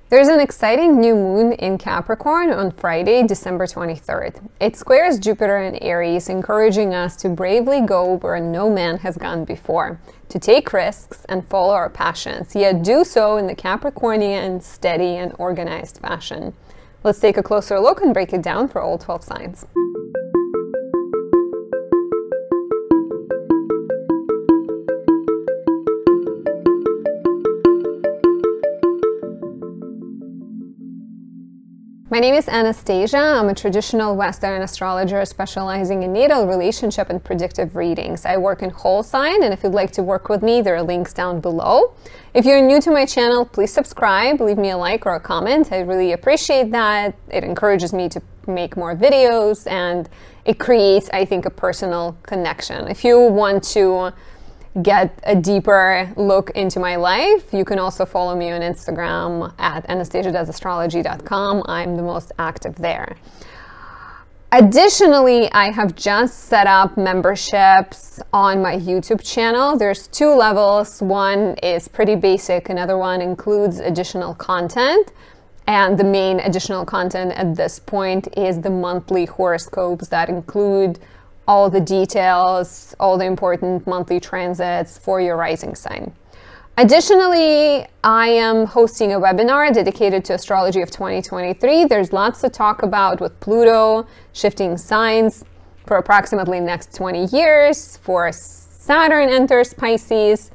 There's an exciting new moon in Capricorn on Friday, December 23rd. It squares Jupiter in Aries, encouraging us to bravely go where no man has gone before, to take risks and follow our passions, yet do so in the Capricornian, steady and organized fashion. Let's take a closer look and break it down for all 12 signs. My name is Anastasia. I'm a traditional Western astrologer specializing in natal, relationship, and predictive readings. I work in whole sign, and if you'd like to work with me, there are links down below. If you're new to my channel, please subscribe, leave me a like or a comment. I really appreciate that. It encourages me to make more videos, and it creates, I think, a personal connection. If you want to get a look into my life, you can also follow me on Instagram at anastasiadasastrology.com. I'm the most active there. Additionally, I have just set up memberships on my YouTube channel. There's 2 levels. One is pretty basic, another one includes additional content. And the main additional content at this point is the monthly horoscopes that include all the details, all the important monthly transits for your rising sign. Additionally, I am hosting a webinar dedicated to astrology of 2023. There's lots to talk about with Pluto shifting signs for approximately next 20 years, for Saturn enters Pisces,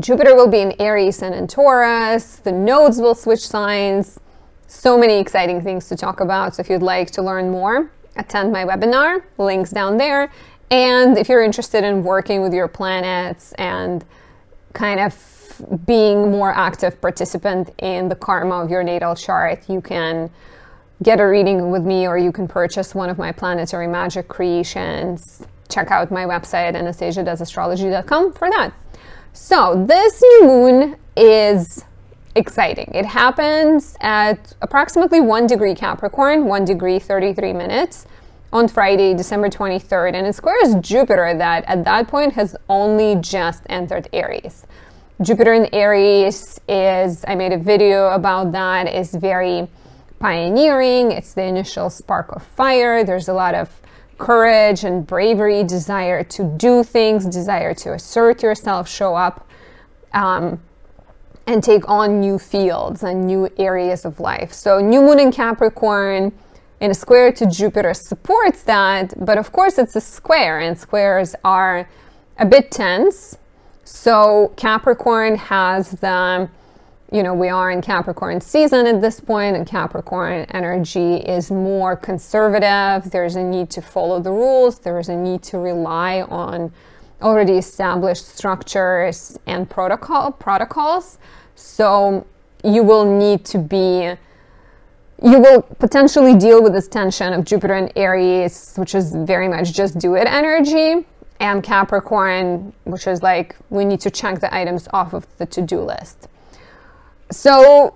Jupiter will be in Aries and in Taurus, the nodes will switch signs, so many exciting things to talk about. So if you'd like to learn more, attend my webinar, links down there. And if you're interested in working with your planets and kind of being more active participant in the karma of your natal chart, you can get a reading with me, or you can purchase one of my planetary magic creations. Check out my website, anastasiadasastrology.com, for that. So this new moon is exciting. It happens at approximately 1 degree Capricorn, 1 degree 33 minutes on Friday, December 23rd, and it squares Jupiter that at that point has only just entered Aries. Jupiter in Aries is, I made a video about that, is very pioneering. It's the initial spark of fire. There's a lot of courage and bravery, desire to do things, desire to assert yourself, show up, and take on new fields and new areas of life. So new moon in Capricorn in a square to Jupiter supports that, but of course it's a square, and squares are a bit tense. So Capricorn has the, we are in Capricorn season at this point, and Capricorn energy is more conservative. There's a need to follow the rules. There is a need to rely on already established structures and protocols. So you will need to be, you will potentially deal with this tension of Jupiter in Aries, which is very much just do it energy, and Capricorn, which is like, we need to check the items off of the to-do list. So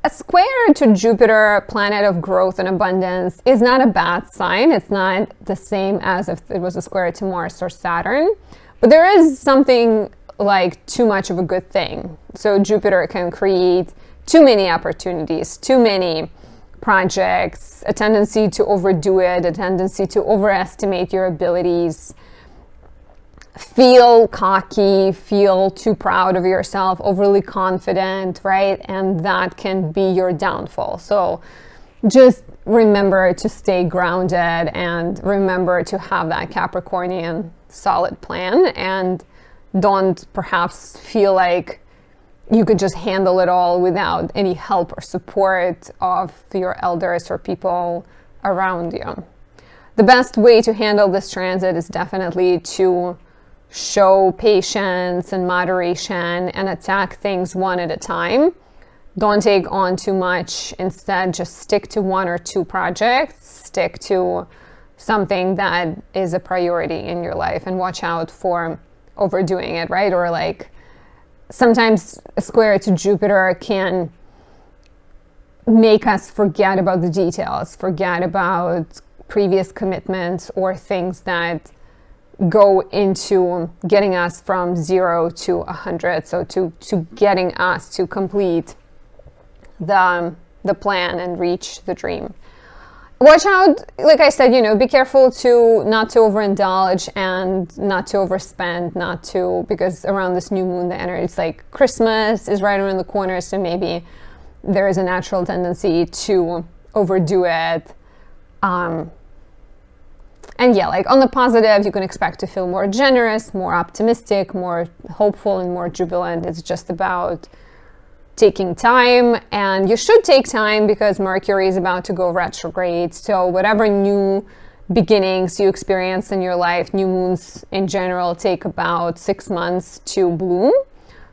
a square to Jupiter, planet of growth and abundance, is not a bad sign. It's not the same as if it was a square to Mars or Saturn, but there is something like too much of a good thing. So Jupiter can create too many opportunities, too many projects, a tendency to overdo it, a tendency to overestimate your abilities, feel cocky, feel too proud of yourself, overly confident, right? And that can be your downfall. So just remember to stay grounded and remember to have that Capricornian solid plan, and don't perhaps feel like you could just handle it all without any help or support of your elders or people around you. The best way to handle this transit is definitely to show patience and moderation and attack things one at a time. Don't take on too much. Instead, just stick to 1 or 2 projects, stick to something that is a priority in your life, and watch out for overdoing it, right? Or like sometimes a square to Jupiter can make us forget about the details, forget about previous commitments or things that go into getting us from 0 to 100. So to getting us to complete the plan and reach the dream. Watch out, like I said, you know, be careful to not to overindulge and not to overspend, because around this new moon, the energy, it's like Christmas is right around the corner, so maybe there is a natural tendency to overdo it. And yeah, like on the positive, you can expect to feel more generous, more optimistic, more hopeful, and more jubilant. It's just about taking time, and you should take time because Mercury is about to go retrograde. So whatever new beginnings you experience in your life, new moons in general take about 6 months to bloom.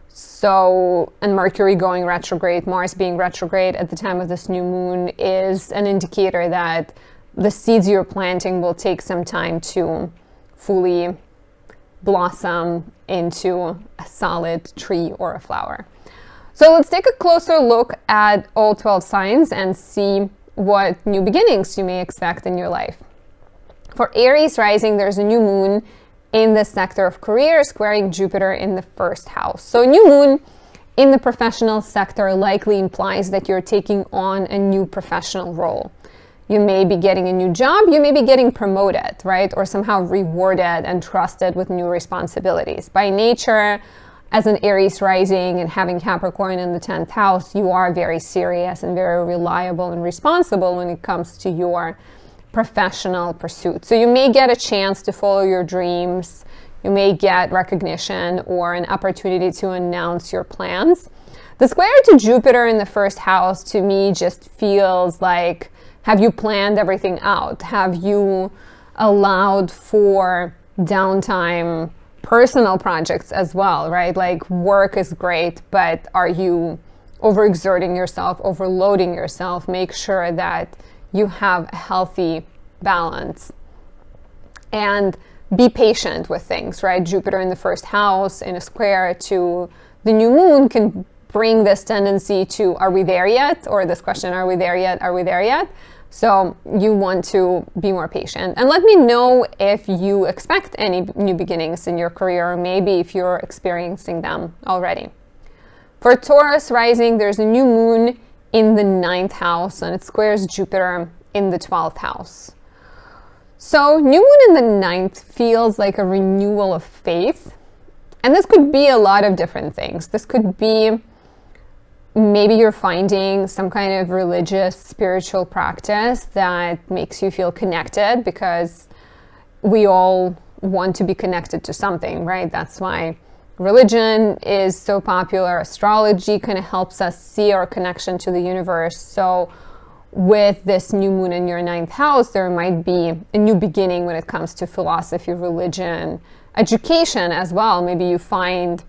So, and Mercury going retrograde, Mars being retrograde at the time of this new moon is an indicator that the seeds you're planting will take some time to fully blossom into a solid tree or a flower. So let's take a closer look at all 12 signs and see what new beginnings you may expect in your life. For Aries rising, there's a new moon in the sector of career, squaring Jupiter in the first house. So a new moon in the professional sector likely implies that you're taking on a new professional role. You may be getting a new job, you may be getting promoted, right? Or somehow rewarded and trusted with new responsibilities. By nature, as an Aries rising and having Capricorn in the 10th house, you are very serious and very reliable and responsible when it comes to your professional pursuits. So you may get a chance to follow your dreams. You may get recognition or an opportunity to announce your plans. The square to Jupiter in the first house to me just feels like, have you planned everything out? Have you allowed for downtime, personal projects as well, right? Like work is great, but are you overexerting yourself, overloading yourself? Make sure that you have a healthy balance and be patient with things, right? Jupiter in the first house in a square to the new moon can bring this tendency to, are we there yet? Or this question, are we there yet? Are we there yet? So you want to be more patient. And let me know if you expect any new beginnings in your career, or maybe if you're experiencing them already. For Taurus rising, there's a new moon in the 9th house, and it squares Jupiter in the 12th house. So new moon in the 9th feels like a renewal of faith. And this could be a lot of different things. This could be maybe you're finding some kind of religious, spiritual practice that makes you feel connected, because we all want to be connected to something, right? That's why religion is so popular. Astrology kind of helps us see our connection to the universe. So with this new moon in your 9th house, there might be a new beginning when it comes to philosophy, religion, education as well. Maybe you find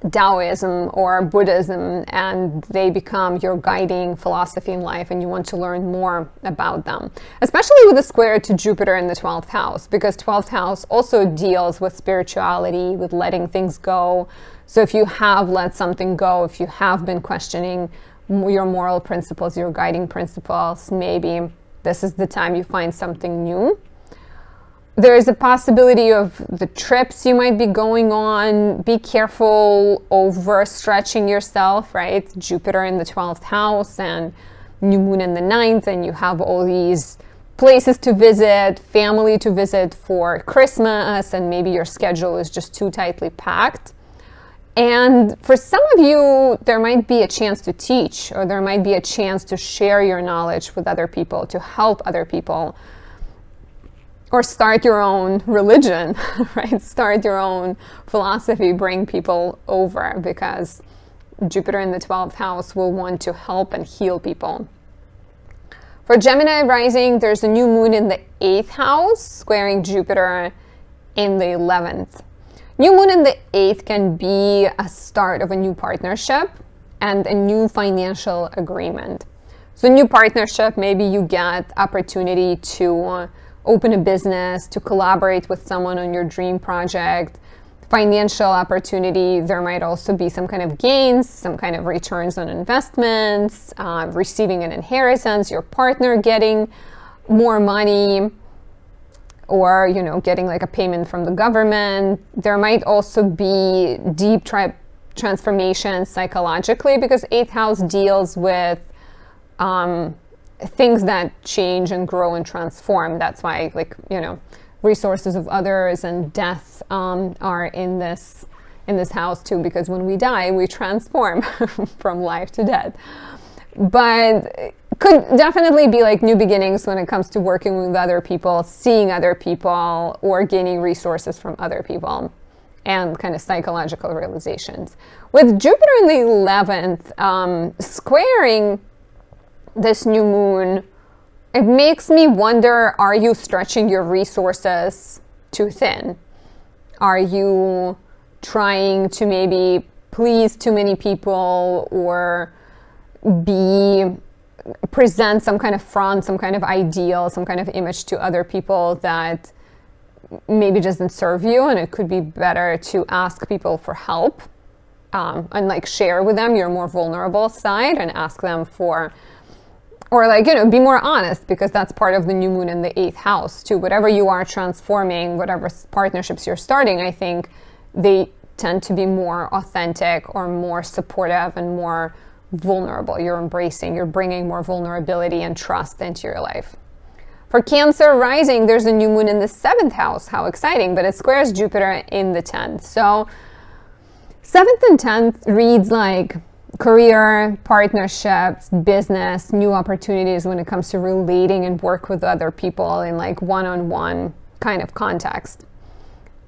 Taoism or Buddhism and they become your guiding philosophy in life, and you want to learn more about them, especially with a square to Jupiter in the 12th house, because 12th house also deals with spirituality, with letting things go. So if you have let something go, if you have been questioning your moral principles, your guiding principles, maybe this is the time you find something new. There is a possibility of the trips you might be going on. Be careful overstretching yourself, right? Jupiter in the 12th house and new moon in the 9th, and you have all these places to visit, family to visit for Christmas, and maybe your schedule is just too tightly packed. And for some of you, there might be a chance to teach, or there might be a chance to share your knowledge with other people, to help other people, or start your own religion, right? Start your own philosophy, bring people over, because Jupiter in the 12th house will want to help and heal people. For Gemini rising, there's a new moon in the 8th house, squaring Jupiter in the 11th. New moon in the 8th can be a start of a new partnership and a new financial agreement. So new partnership, maybe you get opportunity to open a business, to collaborate with someone on your dream project. Financial opportunity, there might also be some kind of gains, some kind of returns on investments, receiving an inheritance, your partner getting more money, or, you know, getting like a payment from the government. There might also be deep transformation psychologically, because 8th house deals with things that change and grow and transform. That's why, like, you know, resources of others and death are in this house too, because when we die, we transform from life to death. But could definitely be like new beginnings when it comes to working with other people, seeing other people, or gaining resources from other people, and kind of psychological realizations. With Jupiter in the 11th, squaring this new moon, it makes me wonder, are you stretching your resources too thin? Are you trying to maybe please too many people, or present some kind of front, some kind of ideal, some kind of image to other people that maybe doesn't serve you? And it could be better to ask people for help, and like share with them your more vulnerable side and ask them for, or like, you know, be more honest, because that's part of the new moon in the 8th house too. Whatever you are transforming, whatever partnerships you're starting, I think they tend to be more authentic or more supportive and more vulnerable. You're bringing more vulnerability and trust into your life. For Cancer rising, there's a new moon in the 7th house. How exciting, but it squares Jupiter in the 10th. So 7th and 10th reads like career, partnerships, business, new opportunities when it comes to relating and work with other people in like one-on-one kind of context.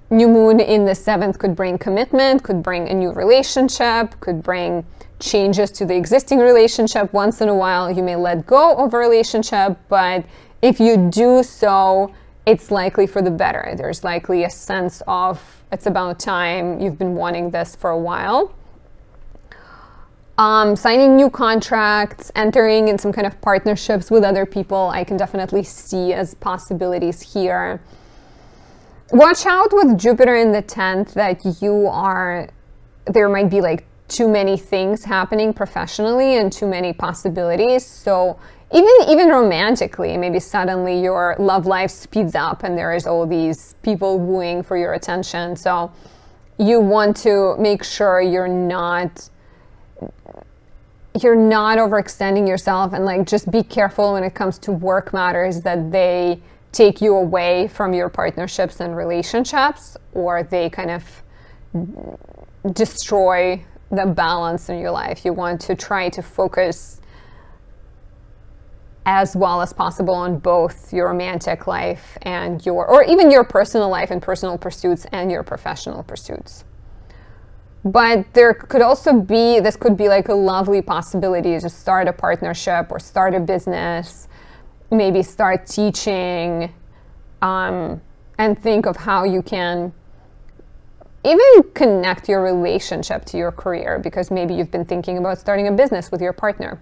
New moon in the 7th could bring commitment, could bring a new relationship, could bring changes to the existing relationship. Once in a while, you may let go of a relationship, but if you do so, it's likely for the better. There's likely a sense of, it's about time, you've been wanting this for a while. Signing new contracts, entering in some kind of partnerships with other people, I can definitely see as possibilities here. Watch out with Jupiter in the 10th that there might be like too many things happening professionally and too many possibilities. So even romantically, maybe suddenly your love life speeds up and there is all these people wooing for your attention. So you want to make sure you're not overextending yourself, and like just be careful when it comes to work matters that they take you away from your partnerships and relationships, or they kind of destroy the balance in your life. You want to try to focus as well as possible on both your romantic life and or even your personal life and personal pursuits and your professional pursuits. But there could also be, this could be like a lovely possibility to start a partnership or start a business, maybe start teaching, and think of how you can even connect your relationship to your career, because maybe you've been thinking about starting a business with your partner.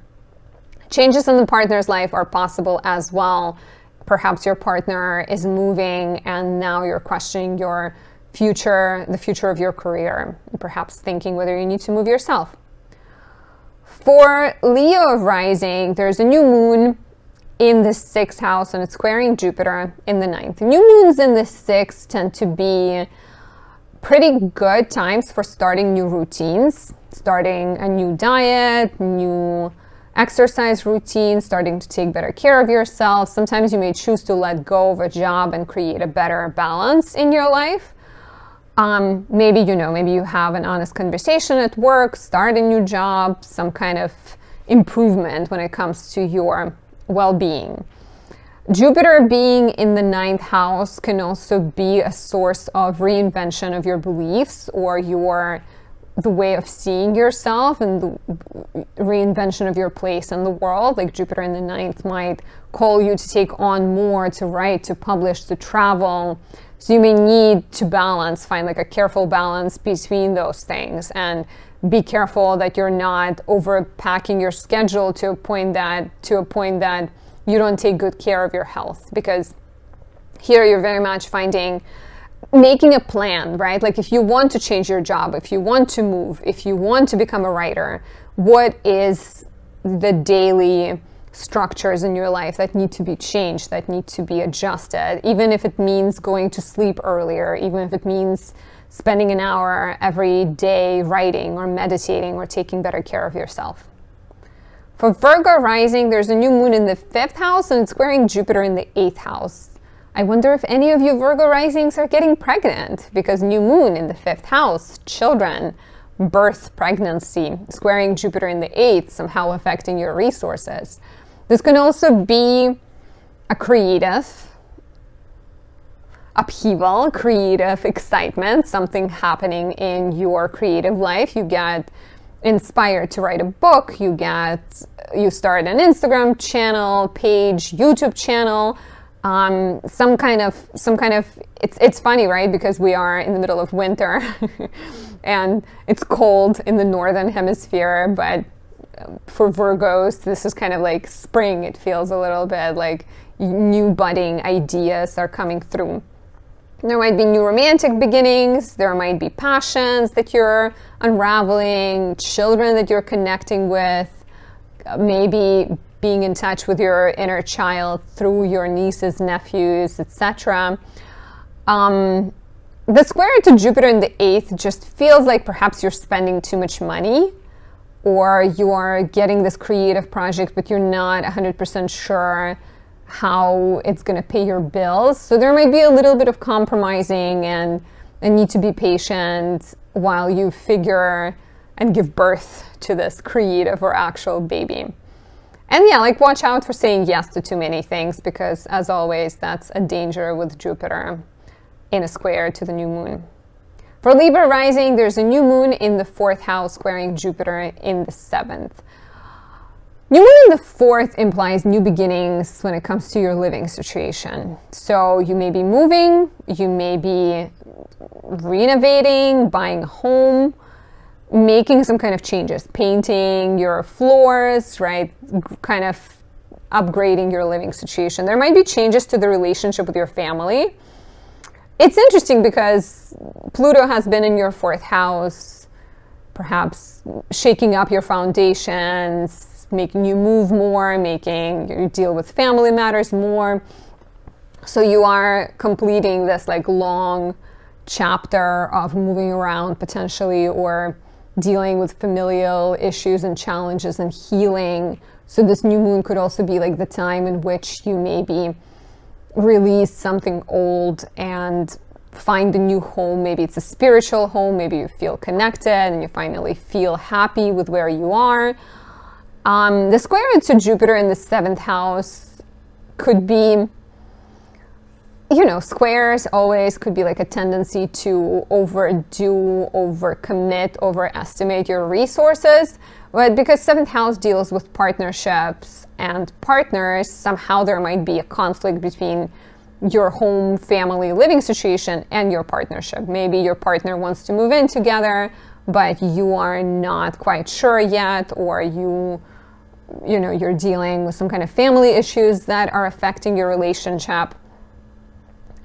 Changes in the partner's life are possible as well. Perhaps your partner is moving and now you're questioning your future, the future of your career, perhaps thinking whether you need to move yourself. For Leo rising, there's a new moon in the 6th house and it's squaring Jupiter in the 9th. New moons in the 6th tend to be pretty good times for starting new routines, starting a new diet, new exercise routine, starting to take better care of yourself. Sometimes you may choose to let go of a job and create a better balance in your life. Maybe you have an honest conversation at work, start a new job, some kind of improvement when it comes to your well-being. Jupiter being in the 9th house can also be a source of reinvention of your beliefs or the way of seeing yourself, and the reinvention of your place in the world. Like Jupiter in the 9th might call you to take on more, to write, to publish, to travel. So you may need to find like a careful balance between those things, and be careful that you're not overpacking your schedule to a point that you don't take good care of your health, because here you're very much making a plan, right? Like if you want to change your job, if you want to move, if you want to become a writer, what is the daily structures in your life that need to be changed, that need to be adjusted, even if it means going to sleep earlier, even if it means spending an hour every day writing or meditating or taking better care of yourself. For Virgo rising, there's a new moon in the 5th house and it's squaring Jupiter in the 8th house. I wonder if any of you Virgo risings are getting pregnant, because new moon in the 5th house, children, birth, pregnancy, squaring Jupiter in the 8th, somehow affecting your resources. This can also be a creative upheaval, creative excitement, something happening in your creative life. You get inspired to write a book, you start an Instagram channel, page, YouTube channel, some kind of it's funny, right? Because we are in the middle of winter and it's cold in the northern hemisphere, but for Virgos, this is kind of like spring. It feels a little bit like new budding ideas are coming through. There might be new romantic beginnings, there might be passions that you're unraveling, children that you're connecting with, maybe being in touch with your inner child through your nieces, nephews, etc. The square to Jupiter in the 8th just feels like perhaps you're spending too much money, or you are getting this creative project, but you're not 100% sure how it's going to pay your bills. So there might be a little bit of compromising and need to be patient while you figure and give birth to this creative or actual baby. And yeah, like watch out for saying yes to too many things, because as always, that's a danger with Jupiter in a square to the new moon. For Libra rising, there's a new moon in the 4th house squaring Jupiter in the 7th. New moon in the 4th implies new beginnings when it comes to your living situation. So you may be moving, you may be renovating, buying a home, making some kind of changes, painting your floors, right? Kind of upgrading your living situation. There might be changes to the relationship with your family. It's interesting because Pluto has been in your 4th house, perhaps shaking up your foundations, making you move more, making you deal with family matters more. So you are completing this like long chapter of moving around potentially, or dealing with familial issues and challenges and healing. So this new moon could also be like the time in which you maybe release something old and find a new home. Maybe it's a spiritual home, maybe you feel connected and you finally feel happy with where you are. The square to Jupiter in the 7th house could be, you know, squares always could be like a tendency to overdo, overcommit, overestimate your resources. But because 7th house deals with partnerships and partners, somehow there might be a conflict between your home, family, living situation and your partnership. Maybe your partner wants to move in together, but you are not quite sure yet, or you're dealing with some kind of family issues that are affecting your relationship.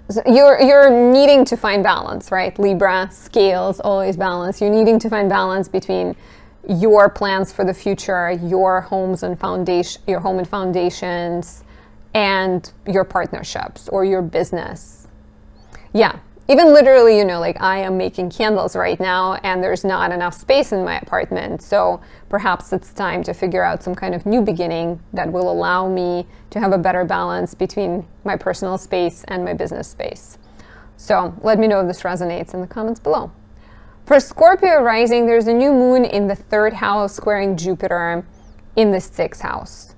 So you're needing to find balance, right? Libra, scales, always balance. You're needing to find balance between your plans for the future, your homes and your home and foundations, and your partnerships or your business. Yeah. Even literally, like I am making candles right now and there's not enough space in my apartment. So perhaps it's time to figure out some kind of new beginning that will allow me to have a better balance between my personal space and my business space. So let me know if this resonates in the comments below. For Scorpio rising, there's a new moon in the 3rd house squaring Jupiter in the 6th house.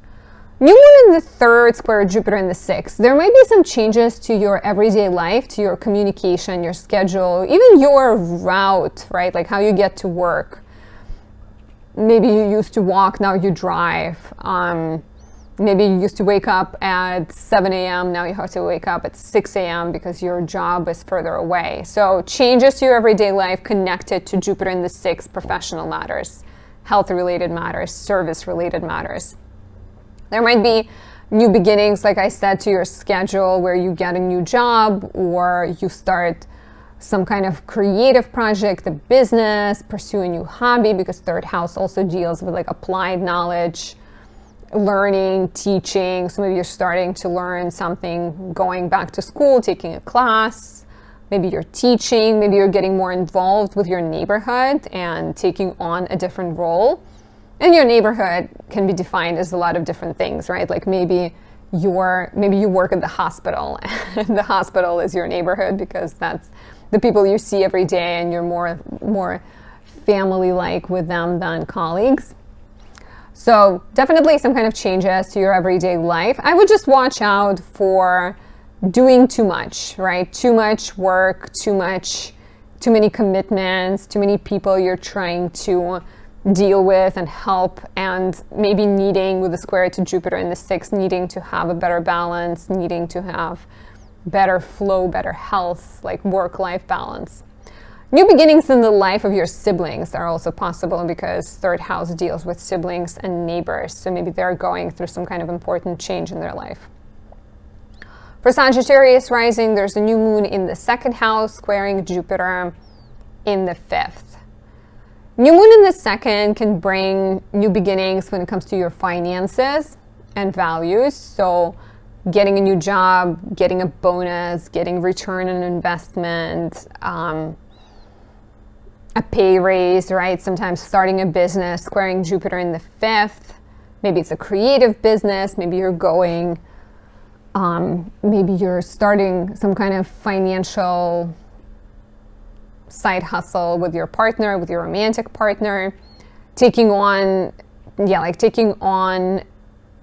New moon in the 3rd square Jupiter in the 6th. There might be some changes to your everyday life, to your communication, your schedule, even your route, right? Like how you get to work. Maybe you used to walk, now you drive. Maybe you used to wake up at 7 a.m., now you have to wake up at 6 a.m. because your job is further away. So changes to your everyday life connected to Jupiter in the 6th, professional matters, health-related matters, service-related matters. There might be new beginnings, like I said, to your schedule where you get a new job or you start some kind of creative project, a business, pursue a new hobby, because 3rd house also deals with like applied knowledge, learning, teaching. So maybe you're starting to learn something, going back to school, taking a class, Maybe you're teaching, maybe you're getting more involved with your neighborhood and taking on a different role. And your neighborhood can be defined as a lot of different things, right? Like maybe you work at the hospital and the hospital is your neighborhood because that's the people you see every day and you're more family-like with them than colleagues. So definitely some kind of changes to your everyday life. I would just watch out for doing too much, right? Too much work, too many commitments, too many people you're trying to deal with and help, and maybe needing, with the square to Jupiter in the 6th, needing to have a better balance, needing to have better flow, better health, like work-life balance. New beginnings in the life of your siblings are also possible because 3rd house deals with siblings and neighbors. So maybe they're going through some kind of important change in their life. For Sagittarius rising, there's a new moon in the 2nd house squaring Jupiter in the 5th. New moon in the 2nd can bring new beginnings when it comes to your finances and values. So getting a new job, getting a bonus, getting return on investment, a pay raise, right? Sometimes starting a business, squaring Jupiter in the 5th. Maybe it's a creative business. Maybe you're going, maybe you're starting some kind of financial side hustle with your partner, with your romantic partner, taking on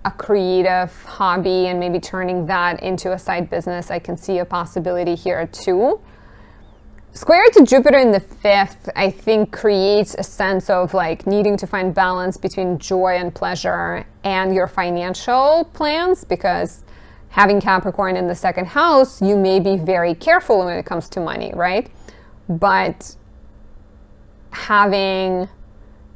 a creative hobby and maybe turning that into a side business. I can see a possibility here too. Square to Jupiter in the 5th, I think, creates a sense of like needing to find balance between joy and pleasure and your financial plans, because having Capricorn in the 2nd house, you may be very careful when it comes to money, right? But having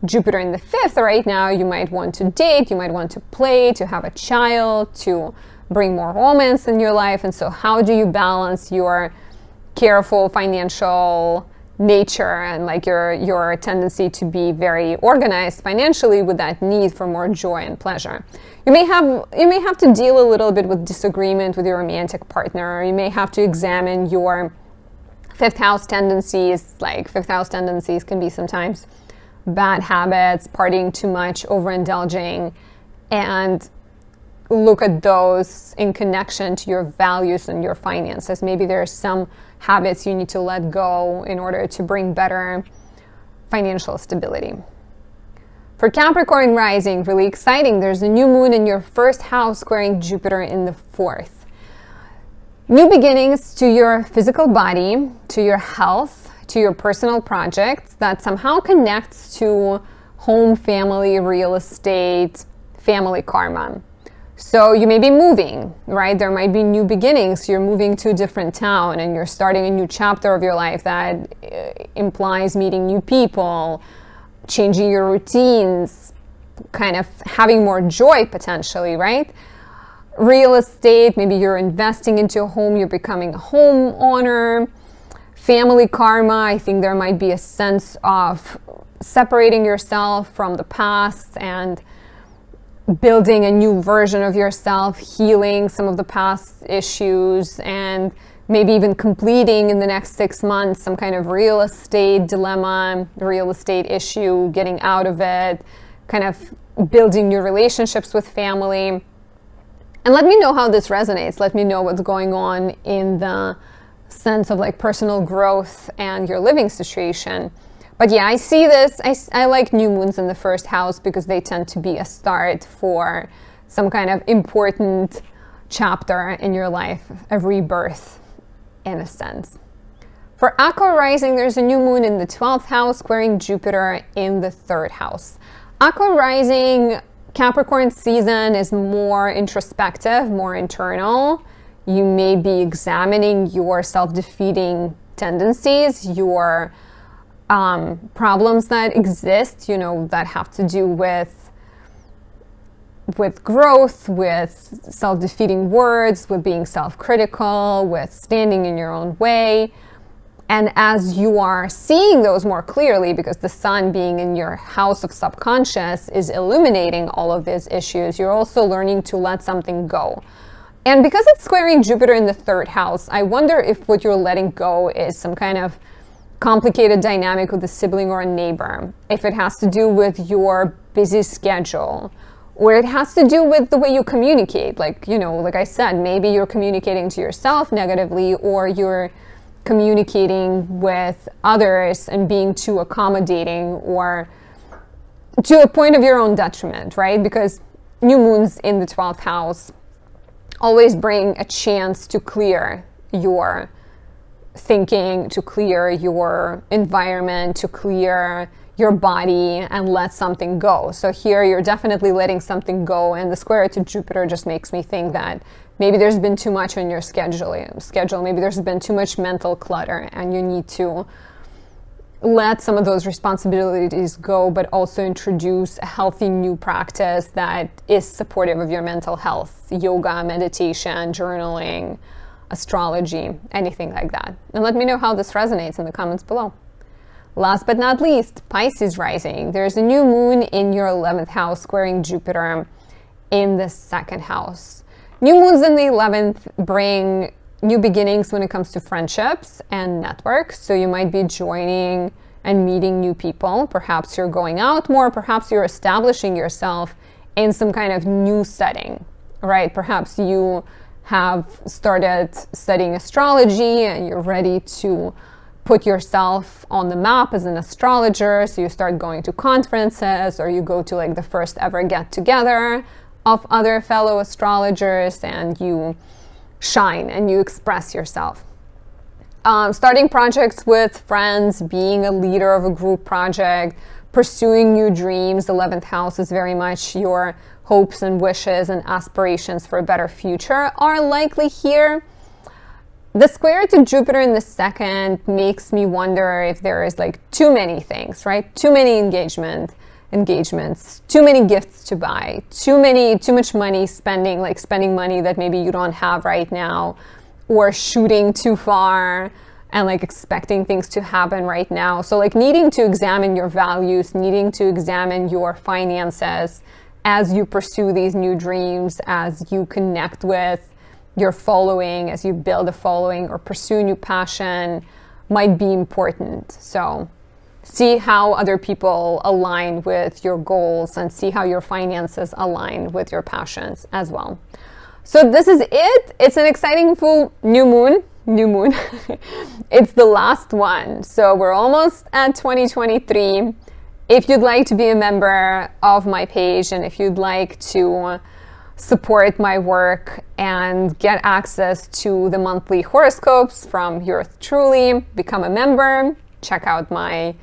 Jupiter in the 5th right now, you might want to date, you might want to play, to have a child, to bring more romance in your life. And so how do you balance your careful financial nature and like your tendency to be very organized financially with that need for more joy and pleasure? You may have to deal a little bit with disagreement with your romantic partner. You may have to examine your 5th house tendencies. Like 5th house tendencies can be sometimes bad habits, partying too much, overindulging, and look at those in connection to your values and your finances. Maybe there are some habits you need to let go in order to bring better financial stability. For Capricorn rising, really exciting. There's a new moon in your 1st house squaring Jupiter in the 4th. New beginnings to your physical body, to your health, to your personal projects that somehow connects to home, family, real estate, family karma. So you may be moving, right? There might be new beginnings. You're moving to a different town and you're starting a new chapter of your life that implies meeting new people, changing your routines, kind of having more joy potentially, right? Real estate, maybe you're investing into a home, you're becoming a homeowner. Family karma, I think there might be a sense of separating yourself from the past and building a new version of yourself, healing some of the past issues, and maybe even completing in the next 6 months some kind of real estate dilemma, real estate issue, getting out of it, kind of building new relationships with family. And let me know how this resonates. Let me know what's going on in the sense of like personal growth and your living situation. But yeah, I see this. I like new moons in the 1st house because they tend to be a start for some kind of important chapter in your life, a rebirth in a sense. For Aqua rising, there's a new moon in the 12th house squaring Jupiter in the 3rd house. Aqua rising, Capricorn season is more introspective, more internal. You may be examining your self-defeating tendencies, your problems that exist, that have to do with growth, with self-defeating words, with being self-critical, with standing in your own way. And as you are seeing those more clearly, because the sun being in your house of subconscious is illuminating all of these issues, you're also learning to let something go. And because it's squaring Jupiter in the 3rd house, I wonder if what you're letting go is some kind of complicated dynamic with a sibling or a neighbor, if it has to do with your busy schedule, or it has to do with the way you communicate. Like, you know, like I said, maybe you're communicating to yourself negatively, or you're communicating with others and being too accommodating, or to a point of your own detriment, right? Because new moons in the 12th house always bring a chance to clear your thinking, to clear your environment, to clear your body and let something go. So here you're definitely letting something go, and the square to Jupiter just makes me think that maybe there's been too much on your schedule. Maybe there's been too much mental clutter, and you need to let some of those responsibilities go, but also introduce a healthy new practice that is supportive of your mental health. Yoga, meditation, journaling, astrology, anything like that. And let me know how this resonates in the comments below. Last but not least, Pisces rising. There's a new moon in your 11th house squaring Jupiter in the 2nd house. New moons in the 11th bring new beginnings when it comes to friendships and networks. So you might be joining and meeting new people. Perhaps you're going out more. Perhaps you're establishing yourself in some kind of new setting, right? Perhaps you have started studying astrology and you're ready to put yourself on the map as an astrologer. So you start going to conferences, or you go to like the first ever get together of other fellow astrologers, and you shine and you express yourself. Starting projects with friends, being a leader of a group project, pursuing new dreams. 11th house is very much your hopes and wishes and aspirations for a better future are likely here. The square to Jupiter in the 2nd makes me wonder if there is like too many things, right? Too many engagements, too many gifts to buy, too much money spending money that maybe you don't have right now, or shooting too far and like expecting things to happen right now. So like needing to examine your values, needing to examine your finances as you pursue these new dreams, as you connect with your following, as you build a following or pursue new passion, might be important. So see how other people align with your goals, and see how your finances align with your passions as well. So this is it. It's an exciting full new moon. It's the last one. So we're almost at 2023. If you'd like to be a member of my page, and if you'd like to support my work and get access to the monthly horoscopes from yours truly, become a member, check out my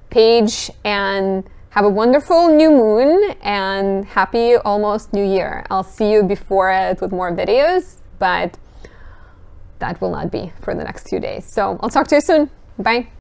page, and have a wonderful new moon and happy almost new year. I'll see you before it with more videos, but that will not be for the next few days. So I'll talk to you soon. Bye.